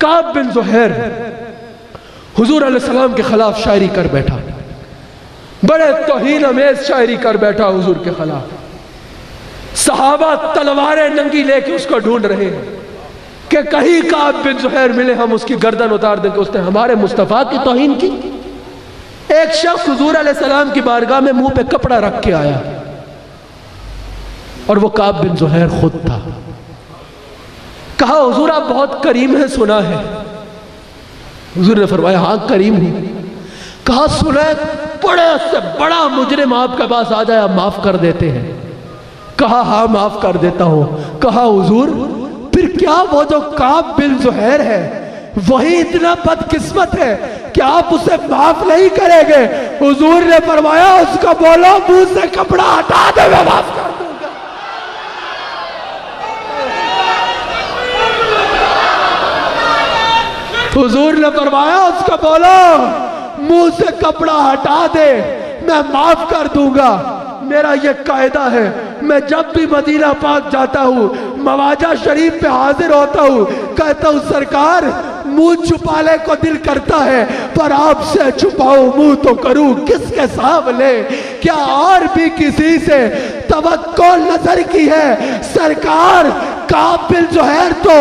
काब बिन ज़ुहैर हुजूर अलैहिस्सलाम के खिलाफ शायरी कर बैठा, बड़े तौहीन अमेज शायरी कर बैठा हुजूर के खिलाफ। सहाबा तलवारें नंगी लेके उसको ढूंढ रहे हैं कि कहीं काब बिन ज़ुहैर मिले, हम उसकी गर्दन उतार देंगे। उसने हमारे मुस्तफ़ा की तौहीन की। एक शख्स हुजूर अलैहिस्सलाम की बारगाह में मुंह पे कपड़ा रख के आया और वो काब बिन ज़ुहैर खुद था। कहा हुजूर आप बहुत करीम हैं, सुना है। हुजूर ने फरमाया हाँ करीम हूं। कहा सुना है बड़े से बड़ा मुजरिम आपके पास आ जाए, आप माफ कर देते हैं। कहा हाँ माफ कर देता हूं। कहा हुजूर फिर क्या वो जो काब बिन ज़ुहैर है वही इतना बदकिस्मत है कि आप उसे माफ नहीं करेंगे? हुजूर ने फरमाया उसको बोलो मुंह से कपड़ा हटा दे, मैं माफ कर दूंगा। हुजूर ने फरमाया उसको बोलो मुंह से कपड़ा हटा दे, मैं माफ कर दूंगा। मेरा ये कायदा है, मैं जब भी मदीना पाक जाता हूँ मवाजा शरीफ पे हाजिर होता हूँ, कहता हूँ सरकार मुंह छुपाने को दिल करता है पर आपसे छुपाओ मुंह तो करूं किसके सामने? क्या और भी किसी से तवक्को नजर की है? सरकार काब बिन ज़ुहैर तो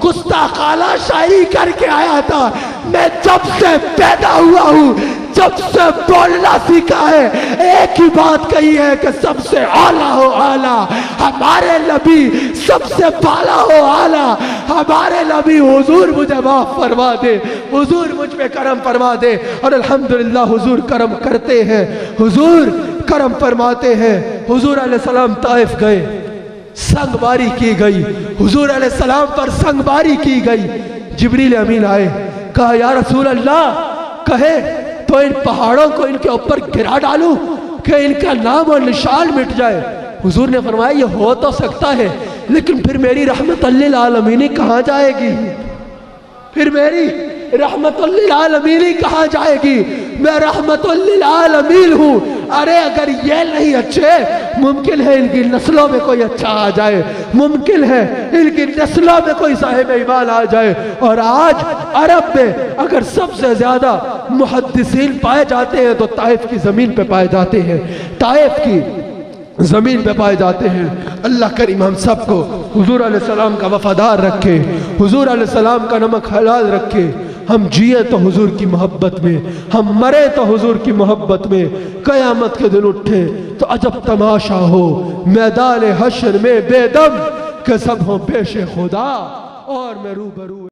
गुस्ताखाना शायरी करके आया था। मैं जब से पैदा हुआ हूँ, जब से बोलना सीखा है, एक ही बात कही है कि सबसे आला हो आला, हमारे नबी सबसे बाला हो आला। हमारे नबी हुजूर मुझे माफ फरमा दे, हुजूर मुझ पे करम फरमा दे। और अल्हम्दुलिल्लाह हुजूर करम करते हैं, हुजूर करम फरमाते हैं। हुजूर अलैहिस्सलाम ताइफ गए, संगबारी की गई, हुजूर अलैहिस्सलाम पर संगबारी की गई। जिब्रील अमीन आए, कहा या रसूल अल्लाह, कहे तो इन पहाड़ों को इनके ऊपर गिरा डालूं कि इनका नाम और निशान मिट जाए। हुजूर ने फरमाया ये हो तो सकता है, लेकिन फिर मेरी रहमतुल लिल आलमीन कहाँ जाएगी? फिर मेरी रहमतुल लिल आलमीन कहाँ जाएगी? मैं रहमतुल लिल आलमीन हूँ। अरे अगर ये नहीं अच्छे, मुमकिन है इनकी नस्लों में कोई अच्छा आ जाए, मुमकिन है इनकी नस्लों में कोई साहिब ईमान आ जाए। और आज अरब में अगर सबसे ज्यादा मुहद्दिसीन पाए जाते हैं तो ताइफ की जमीन पे पाए जाते हैं, ताइफ की जमीन पे पाए जाते हैं। अल्लाह करीम हम सबको हुजूर अलैहिस्सलाम का वफादार रखे, हुजूर अलैहिस्सलाम का नमक हलाल रखे। हम जिए तो हुजूर की मोहब्बत में, हम मरे तो हुजूर की मोहब्बत में। कयामत के दिन उठे तो अजब तमाशा हो, मैदान हश्र में बेदम के सब हो पेशे खुदा और मैं रूबरू।